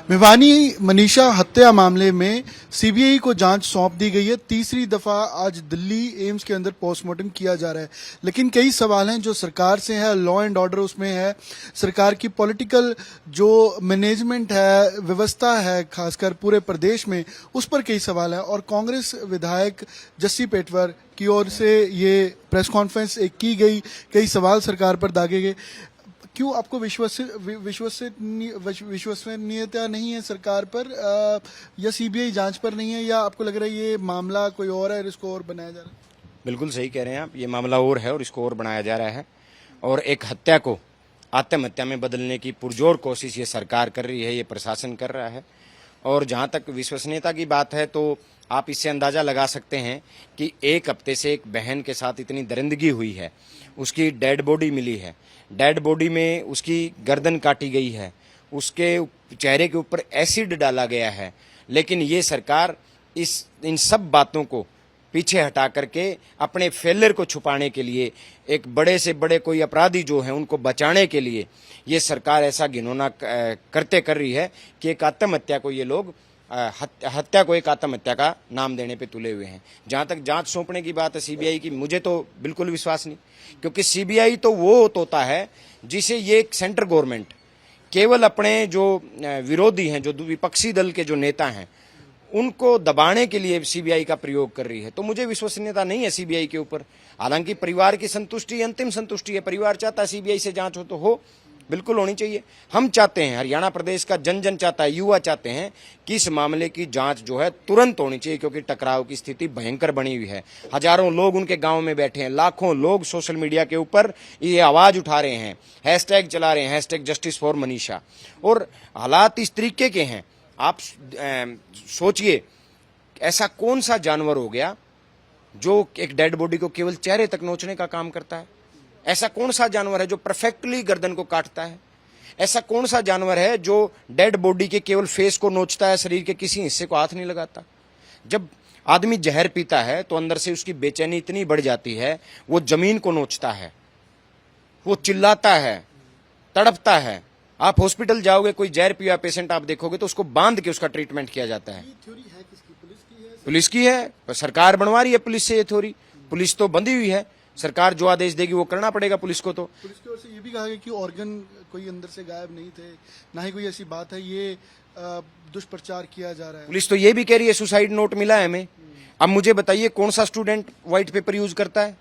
भिवानी मनीषा हत्या मामले में सीबीआई को जांच सौंप दी गई है। तीसरी दफा आज दिल्ली एम्स के अंदर पोस्टमार्टम किया जा रहा है, लेकिन कई सवाल हैं जो सरकार से है। लॉ एंड ऑर्डर उसमें है, सरकार की पॉलिटिकल जो मैनेजमेंट है, व्यवस्था है, खासकर पूरे प्रदेश में, उस पर कई सवाल हैं। और कांग्रेस विधायक जस्सी पेटवर की ओर से ये प्रेस कॉन्फ्रेंस एक की गई, कई सवाल सरकार पर दागे गए। क्यों आपको विश्वसनीयता नहीं है सरकार पर, या सीबीआई जांच पर नहीं है, या आपको लग रहा है ये मामला कोई और है और इसको और बनाया जा रहा है? बिल्कुल सही कह रहे हैं आप, ये मामला और है और इसको और बनाया जा रहा है। और एक हत्या को आत्महत्या में बदलने की पुरजोर कोशिश ये सरकार कर रही है, ये प्रशासन कर रहा है। और जहाँ तक विश्वसनीयता की बात है तो आप इससे अंदाज़ा लगा सकते हैं कि एक हफ्ते से एक बहन के साथ इतनी दरिंदगी हुई है, उसकी डेड बॉडी मिली है, डेड बॉडी में उसकी गर्दन काटी गई है, उसके चेहरे के ऊपर एसिड डाला गया है, लेकिन ये सरकार इन सब बातों को पीछे हटा करके अपने फेलियर को छुपाने के लिए, एक बड़े से बड़े कोई अपराधी जो हैं उनको बचाने के लिए ये सरकार ऐसा घिनौना करते कर रही है कि एक आत्महत्या को ये लोग हत्या को एक आत्महत्या का नाम देने पे तुले हुए हैं। जहां तक जांच सौंपने की बात है सीबीआई की, मुझे तो बिल्कुल विश्वास नहीं, क्योंकि सीबीआई तो वो होता है जिसे ये सेंट्रल गवर्नमेंट केवल अपने जो विरोधी हैं, जो विपक्षी दल के जो नेता हैं, उनको दबाने के लिए सीबीआई का प्रयोग कर रही है। तो मुझे विश्वसनीयता नहीं है सीबीआई के ऊपर। हालांकि परिवार की संतुष्टि अंतिम संतुष्टि है, परिवार चाहता है सीबीआई से जांच हो तो हो, बिल्कुल होनी चाहिए। हम चाहते हैं, हरियाणा प्रदेश का जन जन चाहता है, युवा चाहते हैं कि इस मामले की जांच जो है तुरंत होनी चाहिए, क्योंकि टकराव की स्थिति भयंकर बनी हुई है। हजारों लोग उनके गांव में बैठे हैं, लाखों लोग सोशल मीडिया के ऊपर ये आवाज उठा रहे हैं, हैशटैग चला रहे हैं, हैशटैग जस्टिस फॉर मनीषा। और हालात इस तरीके के हैं, आप सोचिए ऐसा कौन सा जानवर हो गया जो एक डेड बॉडी को केवल चेहरे तक नोचने का काम करता है? ऐसा कौन सा जानवर है जो परफेक्टली गर्दन को काटता है? ऐसा कौन सा जानवर है जो डेड बॉडी के केवल फेस को नोचता है, शरीर के किसी हिस्से को हाथ नहीं लगाता? जब आदमी जहर पीता है तो अंदर से उसकी बेचैनी इतनी बढ़ जाती है, वो जमीन को नोचता है, वो चिल्लाता है, तड़पता है। आप हॉस्पिटल जाओगे, कोई जहर पिया पेशेंट आप देखोगे तो उसको बांध के उसका ट्रीटमेंट किया जाता है। पुलिस की है, सरकार बनवा रही है पुलिस से ये थ्योरी। पुलिस तो बंधी हुई है, सरकार जो आदेश देगी वो करना पड़ेगा पुलिस को। तो पुलिस की ओर से ये भी कहा गया कि ऑर्गन कोई अंदर से गायब नहीं थे, ना ही कोई ऐसी बात है, ये दुष्प्रचार किया जा रहा है। पुलिस तो ये भी कह रही है सुसाइड नोट मिला है हमें। अब मुझे बताइए कौन सा स्टूडेंट व्हाइट पेपर यूज करता है?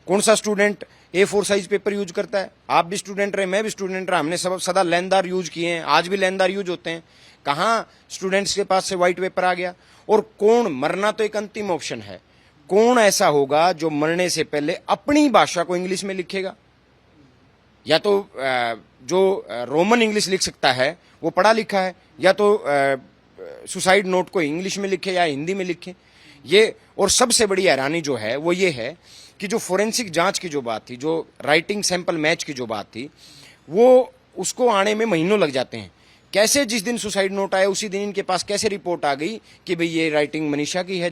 कौन सा student A4 size paper use करता है? आप भी स्टूडेंट रहे, मैं भी स्टूडेंट रहा, हमने सब सदा लेनदार यूज किए हैं, आज भी लेनदार यूज होते हैं। कहाँ स्टूडेंट्स के पास से व्हाइट पेपर आ गया? और कौन, मरना तो एक अंतिम ऑप्शन है, कौन ऐसा होगा जो मरने से पहले अपनी भाषा को इंग्लिश में लिखेगा? या तो जो रोमन इंग्लिश लिख सकता है वो पढ़ा लिखा है, या तो सुसाइड नोट को इंग्लिश में लिखे या हिंदी में लिखे। ये, और सबसे बड़ी हैरानी जो है वो ये है कि जो फोरेंसिक जांच की जो बात थी, जो राइटिंग सैंपल मैच की जो बात थी, वो उसको आने में महीनों लग जाते हैं। कैसे जिस दिन सुसाइड नोट आया उसी दिन इनके पास कैसे रिपोर्ट आ गई कि भाई ये राइटिंग मनीषा की है,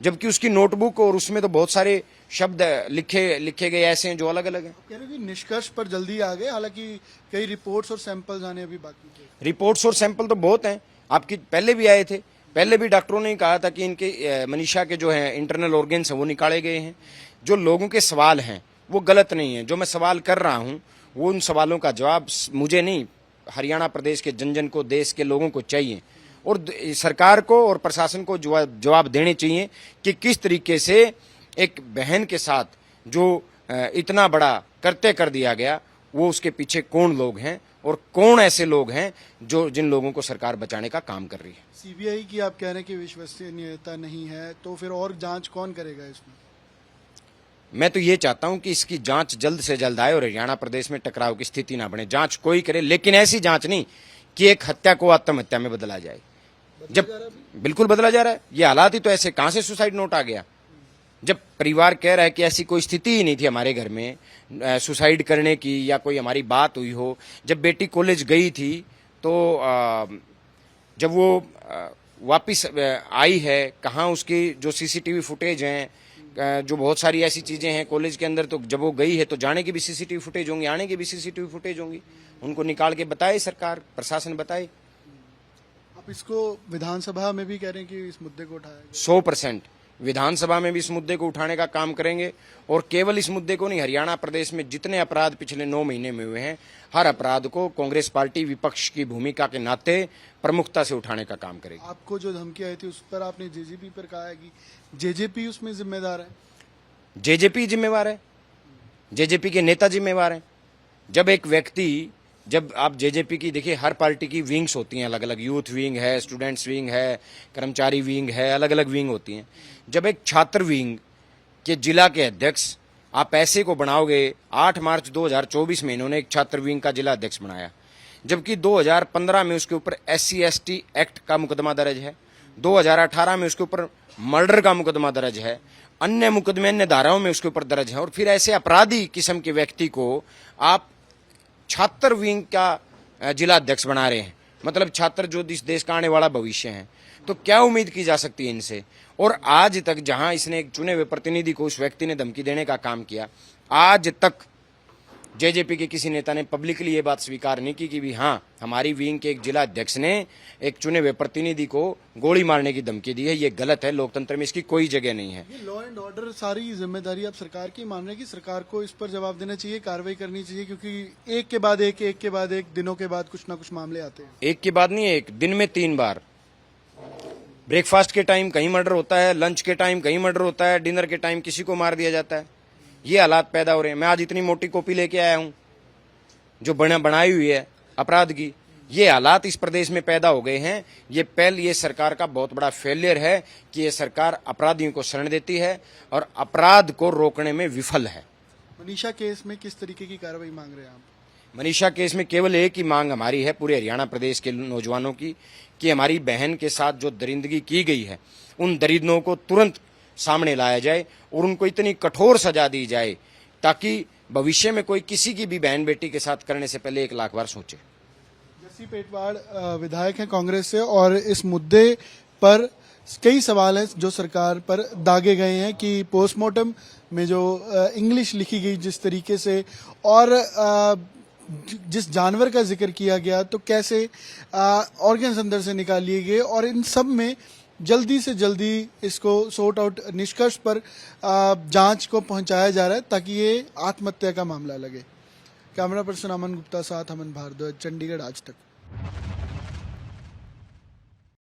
जबकि उसकी नोटबुक और उसमें तो बहुत सारे शब्द लिखे गए ऐसे हैं जो अलग अलग हैं। कह रहे कि निष्कर्ष पर जल्दी आ गए, हालांकि कई रिपोर्ट्स और सैंपल्स आने अभी बाकी थे। रिपोर्ट्स और सैंपल तो बहुत हैं, आपकी पहले भी आए थे, पहले भी डॉक्टरों ने कहा था कि इनके मनीषा के जो है इंटरनल ऑर्गन्स हैं वो निकाले गए हैं। जो लोगों के सवाल हैं वो गलत नहीं है, जो मैं सवाल कर रहा हूँ वो उन सवालों का जवाब मुझे नहीं, हरियाणा प्रदेश के जन जन को, देश के लोगों को चाहिए। और सरकार को और प्रशासन को जवाब देने चाहिए कि किस तरीके से एक बहन के साथ जो इतना बड़ा करते कर दिया गया, वो उसके पीछे कौन लोग हैं और कौन ऐसे लोग हैं जो जिन लोगों को सरकार बचाने का काम कर रही है। सीबीआई की आप कह रहे हैं कि विश्वसनीयता नहीं है, तो फिर और जांच कौन करेगा इसमें? मैं तो ये चाहता हूं कि इसकी जांच जल्द से जल्द आए और हरियाणा प्रदेश में टकराव की स्थिति ना बने। जांच कोई करे, लेकिन ऐसी जांच नहीं कि एक हत्या को आत्महत्या में बदला जाए। जब बिल्कुल बदला जा रहा है, ये हालात ही तो ऐसे, कहां से सुसाइड नोट आ गया? जब परिवार कह रहा है कि ऐसी कोई स्थिति ही नहीं थी हमारे घर में सुसाइड करने की या कोई हमारी बात हुई हो। जब बेटी कॉलेज गई थी तो जब वो वापस आई है, कहाँ उसकी जो सीसीटीवी फुटेज हैं, जो बहुत सारी ऐसी चीजें हैं कॉलेज के अंदर, तो जब वो गई है तो जाने की भी सीसीटीवी फुटेज होंगी, आने की भी सीसीटीवी फुटेज होंगी, उनको निकाल के बताए सरकार, प्रशासन बताए। आप इसको विधानसभा में भी कह रहे हैं कि इस मुद्दे को उठाया जाए? 100% विधानसभा में भी इस मुद्दे को उठाने का काम करेंगे। और केवल इस मुद्दे को नहीं, हरियाणा प्रदेश में जितने अपराध पिछले 9 महीने में हुए हैं, हर अपराध को कांग्रेस पार्टी विपक्ष की भूमिका के नाते प्रमुखता से उठाने का काम करेगी। आपको जो धमकी आई थी उस पर आपने जेजेपी पर कहा है कि जेजेपी उसमें जिम्मेदार है। जेजेपी जिम्मेवार है, जेजेपी के नेता जिम्मेवार हैं। जब एक व्यक्ति, जब आप जेजेपी की देखिए, हर पार्टी की विंग्स होती हैं अलग अलग, यूथ विंग है, स्टूडेंट्स विंग है, कर्मचारी विंग है, अलग अलग विंग होती हैं। जब एक छात्र विंग के जिला के अध्यक्ष आप ऐसे को बनाओगे, 8 मार्च 2024 में इन्होंने एक छात्र विंग का जिला अध्यक्ष बनाया, जबकि 2015 में उसके ऊपर SC/ST एक्ट का मुकदमा दर्ज है, 2018 में उसके ऊपर मर्डर का मुकदमा दर्ज है, अन्य मुकदमे अन्य धाराओं में उसके ऊपर दर्ज है। और फिर ऐसे अपराधी किस्म के व्यक्ति को आप छात्र विंग का जिला अध्यक्ष बना रहे हैं, मतलब छात्र जो इस देश का आने वाला भविष्य है, तो क्या उम्मीद की जा सकती है इनसे। और आज तक जहां इसने एक चुने हुए प्रतिनिधि को उस व्यक्ति ने धमकी देने का काम किया, आज तक जेजेपी के किसी नेता ने पब्लिकली ये बात स्वीकार नहीं की कि भी हाँ, हमारी विंग के एक जिला अध्यक्ष ने एक चुने हुए प्रतिनिधि को गोली मारने की धमकी दी है। ये गलत है, लोकतंत्र में इसकी कोई जगह नहीं है। ये लॉ एंड ऑर्डर सारी जिम्मेदारी आप सरकार की मान रहे हैं कि सरकार को इस पर जवाब देना चाहिए, कार्रवाई करनी चाहिए, क्योंकि एक के बाद एक दिनों के बाद कुछ ना कुछ मामले आते हैं। एक के बाद नहीं, एक दिन में 3 बार। ब्रेकफास्ट के टाइम कहीं मर्डर होता है, लंच के टाइम कहीं मर्डर होता है, डिनर के टाइम किसी को मार दिया जाता है। ये हालात पैदा हो रहे हैं। मैं आज इतनी मोटी कॉपी लेके आया हूं जो बनाई हुई है अपराध की। ये हालात इस प्रदेश में पैदा हो गए हैं। ये सरकार का बहुत बड़ा फेलियर है कि ये सरकार अपराधियों को शरण देती है और अपराध को रोकने में विफल है। मनीषा केस में किस तरीके की कार्रवाई मांग रहे हैं आप? मनीषा केस में केवल एक ही मांग हमारी है, पूरे हरियाणा प्रदेश के नौजवानों की, कि हमारी बहन के साथ जो दरिंदगी की गई है, उन दरिंदों को तुरंत सामने लाया जाए और उनको इतनी कठोर सजा दी जाए ताकि भविष्य में कोई किसी की भी बहन बेटी के साथ करने से पहले 1 लाख बार सोचे। जस्सी पेटवाड़ विधायक हैं कांग्रेस से, और इस मुद्दे पर कई सवाल हैं जो सरकार पर दागे गए हैं कि पोस्टमार्टम में जो इंग्लिश लिखी गई जिस तरीके से, और जिस जानवर का जिक्र किया गया, तो कैसे ऑर्गन्स अंदर से निकाल लिए गए, और इन सब में जल्दी से जल्दी इसको सॉर्ट आउट, निष्कर्ष पर जांच को पहुंचाया जा रहा है ताकि ये आत्महत्या का मामला लगे। कैमरा पर्सन अमन गुप्ता साथ अमन भारद्वाज, चंडीगढ़ आज तक।